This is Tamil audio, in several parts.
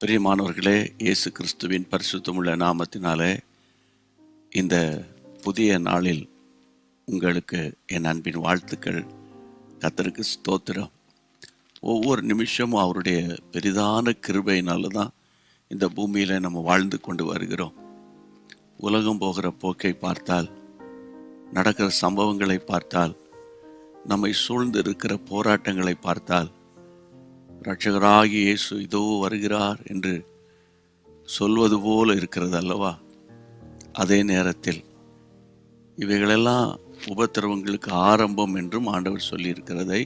பிரியமானவர்களே, இயேசு கிறிஸ்துவின் பரிசுத்தமுள்ள நாமத்தினாலே இந்த புதிய நாளில் உங்களுக்கு என் அன்பின் வாழ்த்துக்கள். கர்த்தருக்கு ஸ்தோத்திரம். ஒவ்வொரு நிமிஷமும் அவருடைய பெரிதான கிருபையினால தான் இந்த பூமியில் நம்ம வாழ்ந்து கொண்டு வருகிறோம். உலகம் போகிற போக்கை பார்த்தால், நடக்கிற சம்பவங்களை பார்த்தால், நம்மை சூழ்ந்து இருக்கிற போராட்டங்களை பார்த்தால், இரட்சகராகிய இயேசு இதோ வருகிறார் என்று சொல்வது போல இருக்கிறது அல்லவா? அதே நேரத்தில் இவைகளெல்லாம் உபத்திரவங்களுக்கு ஆரம்பம் என்றும் ஆண்டவர் சொல்லியிருக்கிறதை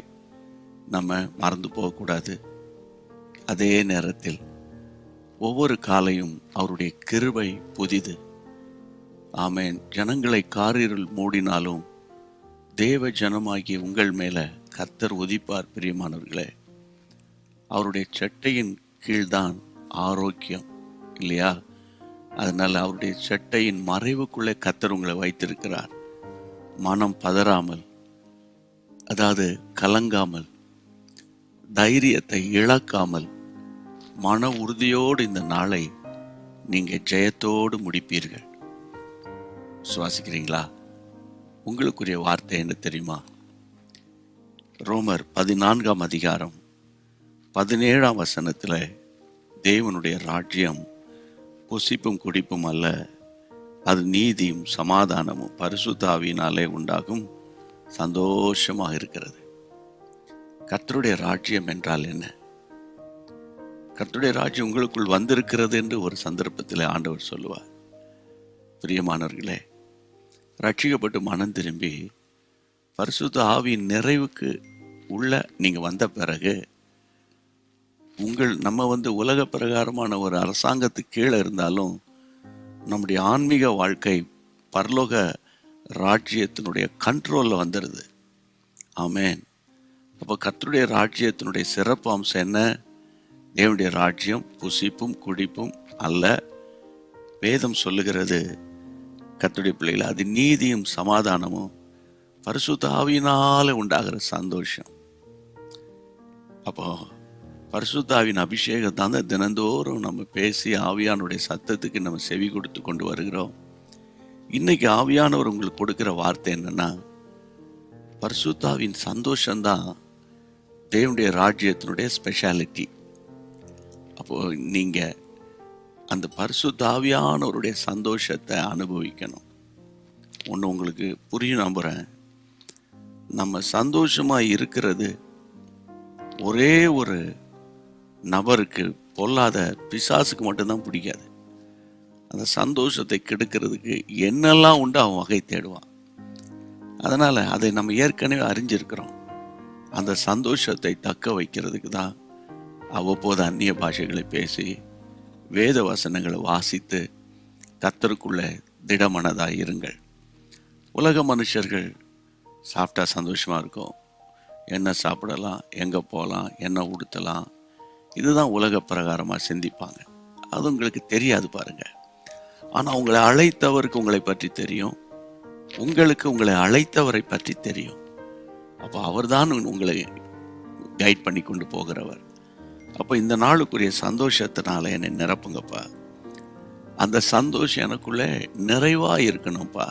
நம்ம மறந்து போகக்கூடாது. அதே நேரத்தில் ஒவ்வொரு காலையும் அவருடைய கிருபை புதிது. ஆமென். ஜனங்களை காரிருள் மூடினாலும் தேவ ஜனமாகிய உங்கள் மேல கர்த்தர் உதிப்பார். பிரியமானவர்களே, அவருடைய சட்டையின் கீழ்தான் ஆரோக்கியம் இல்லையா? அதனால் அவருடைய சட்டையின் மறைவுக்குள்ளே கர்த்தர் உங்களை வைத்திருக்கிறார். மனம் பதறாமல், அதாவது கலங்காமல், தைரியத்தை இழக்காமல், மன உறுதியோடு இந்த நாளை நீங்கள் ஜெயத்தோடு முடிப்பீர்கள். சுவாசிக்கிறீங்களா? உங்களுக்குரிய வார்த்தை என்ன தெரியுமா? ரோமர் 14ஆம் அதிகாரம் 17ஆம் வசனத்தில் தேவனுடைய ராஜ்யம் புசிப்பும் குடிப்பும் அல்ல, அது நீதியும் சமாதானமும் பரிசுத்த ஆவியினாலே உண்டாகும் சந்தோஷமாக இருக்கிறது. கர்த்தருடைய ராஜ்யம் என்றால் என்ன? கர்த்தருடைய ராஜ்யம் உங்களுக்குள் வந்திருக்கிறது என்று ஒரு சந்தர்ப்பத்தில் ஆண்டவர் சொல்லுவார். பிரியமானவர்களே, ரட்சிக்கப்பட்டு மனம் திரும்பி பரிசுத்த ஆவியின் நிறைவுக்கு உள்ள நீங்கள் வந்த பிறகு நம்ம உலக பிரகாரமான ஒரு அரசாங்கத்துக்கு கீழே இருந்தாலும் நம்முடைய ஆன்மீக வாழ்க்கை பரலோக ராஜ்யத்தினுடைய கண்ட்ரோலில் வந்துடுது. ஆமென். அப்போ கர்த்தருடைய ராஜ்யத்தினுடைய சிறப்பு அம்சம் என்ன? தேவனுடைய ராஜ்யம் புசிப்பும் குடிப்பும் அல்ல. வேதம் சொல்லுகிறது, கர்த்தருடைய பிள்ளைகள், அது நீதியும் சமாதானமும் பரிசுத்த ஆவியினால உண்டாகிற சந்தோஷம். அப்போ பரிசுத்த ஆவியின் அபிஷேகம் தான் தினந்தோறும் நம்ம பேசி ஆவியானுடைய சத்தத்துக்கு நம்ம செவி கொடுத்து கொண்டு வருகிறோம். இன்னைக்கு ஆவியானவர் உங்களுக்கு கொடுக்கிற வார்த்தை என்னன்னா, பரிசுத்த ஆவியின் சந்தோஷம்தான் தேவனுடைய ராஜ்யத்தினுடைய ஸ்பெஷாலிட்டி. அப்போ நீங்க அந்த பரிசுத்த ஆவியானவருடைய சந்தோஷத்தை அனுபவிக்கணும். ஒன்று உங்களுக்கு புரியும் நம்புறேன். நம்ம சந்தோஷமா இருக்கிறது ஒரே ஒரு நபருக்கு, பொல்லாத பிசாசுக்கு மட்டும்தான் பிடிக்காது. அந்த சந்தோஷத்தை கெடுக்கிறதுக்கு என்னெல்லாம் உண்டு அவன் வகை தேடுவான். அதனால் அதை நம்ம ஏற்கனவே அறிஞ்சிருக்கிறோம். அந்த சந்தோஷத்தை தக்க வைக்கிறதுக்கு தான் அவ்வப்போது அந்நிய பாஷைகளை பேசி வேத வசனங்களை வாசித்து கர்த்தருக்குள்ளே திடமனதாக இருங்கள். உலக மனுஷர்கள் சாப்பிட்டா சந்தோஷமாக இருக்கும். என்ன சாப்பிடலாம், எங்கே போகலாம், என்ன உடுத்தலாம், இதுதான் உலக பிரகாரமாக சிந்திப்பாங்க. அது உங்களுக்கு தெரியாது பாருங்க. ஆனால் உங்களை அழைத்தவருக்கு உங்களை பற்றி தெரியும், உங்களுக்கு உங்களை அழைத்தவரை பற்றி தெரியும். அப்போ அவர் தான் உங்களை கைட் பண்ணி கொண்டு போகிறவர். அப்போ இந்த நாளுக்குரிய சந்தோஷத்தினால என்னை நிரப்புங்கப்பா. அந்த சந்தோஷம் எனக்குள்ளே நிறைவாக இருக்கணும்ப்பா.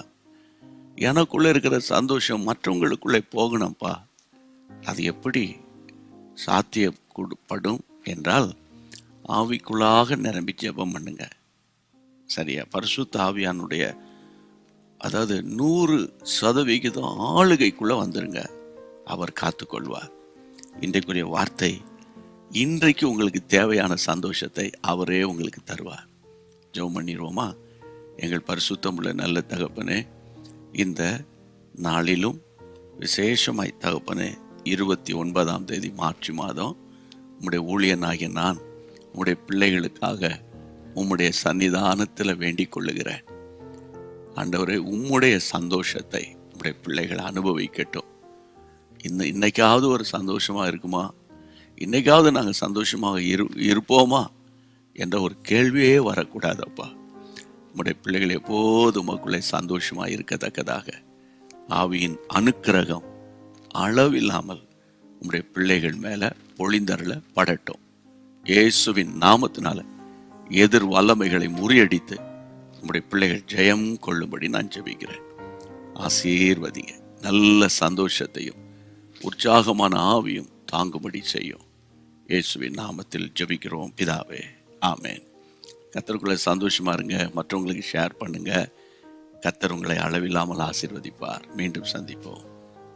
எனக்குள்ளே இருக்கிற சந்தோஷம் மற்றவங்களுக்குள்ளே போகணும்ப்பா. அது எப்படி சாத்தியப்படும் என்றால், ஆவிக்குள்ளாக நிரம்பி ஜெபம் பண்ணுங்க. சரியா? பரிசுத்த ஆவியானுடைய அதாவது 100% ஆளுகைக்குள்ள வந்துருங்க. அவர் காத்துக்கொள்வார். இன்றைக்குரிய வார்த்தை, இன்றைக்கு உங்களுக்கு தேவையான சந்தோஷத்தை அவரே உங்களுக்கு தருவார். ஜெபம் பண்ணிடுவோமா? எங்கள் பரிசுத்தமுள்ள நல்ல தகப்பனே, இந்த நாளிலும் விசேஷமாய் தகப்பனே, 29ஆம் தேதி மார்ச் மாதம் உம்முடைய ஊழியனாகிய நான் உம்முடைய பிள்ளைகளுக்காக உம்முடைய சன்னிதானத்தில் வேண்டிக் கொள்ளுகிறேன். ஆண்டவரே, உம்முடைய சந்தோஷத்தை உம்முடைய பிள்ளைகளை அனுபவிக்கட்டும். இன்னைக்காவது ஒரு சந்தோஷமாக இருக்குமா? இன்னைக்காவது நாங்கள் சந்தோஷமாக இருப்போமா என்ற ஒரு கேள்வியே வரக்கூடாதப்பா. உம்முடைய பிள்ளைகள் எப்போது உமக்குள்ளே சந்தோஷமாக இருக்கத்தக்கதாக ஆவியின் அனுக்கிரகம் அளவில்லாமல் உம்முடைய பிள்ளைகள் மேலே பொழிந்தருள படட்டும். இயேசுவின் நாமத்தினால எதிர் வல்லமைகளை முறியடித்து நம்முடைய பிள்ளைகள் ஜெயம் கொள்ளும்படி நான் ஜெபிக்கிறேன். ஆசீர்வதிங்க. நல்ல சந்தோஷத்தையும் உற்சாகமான ஆவியும் தாங்கும்படி செய்யும். இயேசுவின் நாமத்தில் ஜெபிக்கிறோம் பிதாவே, ஆமேன். கர்த்தருக்குள்ள சந்தோஷமா இருங்க. மற்றவங்களுக்கு ஷேர் பண்ணுங்க. கர்த்தர் உங்களை அளவில்லாமல் ஆசீர்வதிப்பார். மீண்டும் சந்திப்போம்.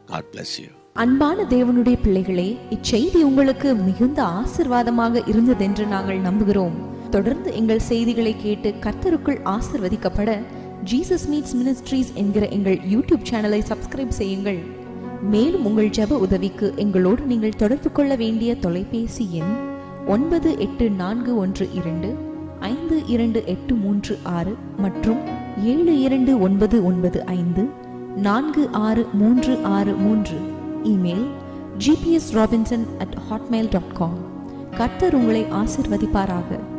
God bless you. அன்பான தேவனுடைய பிள்ளைகளே, இச்செய்தி உங்களுக்கு மிகுந்த ஆசீர்வாதமாக இருந்ததென்று நாங்கள் நம்புகிறோம். தொடர்ந்து எங்கள் செய்திகளை கேட்டு கர்த்தருக்குள் ஆசீர்வதிக்கப்பட ஜீசஸ் மீட்ஸ் மினிஸ்ட்ரீஸ் என்கிற எங்கள் யூடியூப் சேனலை சப்ஸ்கிரைப் செய்யுங்கள். மேலும் உங்கள் ஜெப உதவிக்கு எங்களோடு நீங்கள் தொடர்பு கொள்ள வேண்டிய தொலைபேசி எண் 9842252836 மற்றும் 7299546363. Email gpsrobinson@hotmail.com. கர்த்தர் உங்களை ஆசீர்வதிப்பாராக.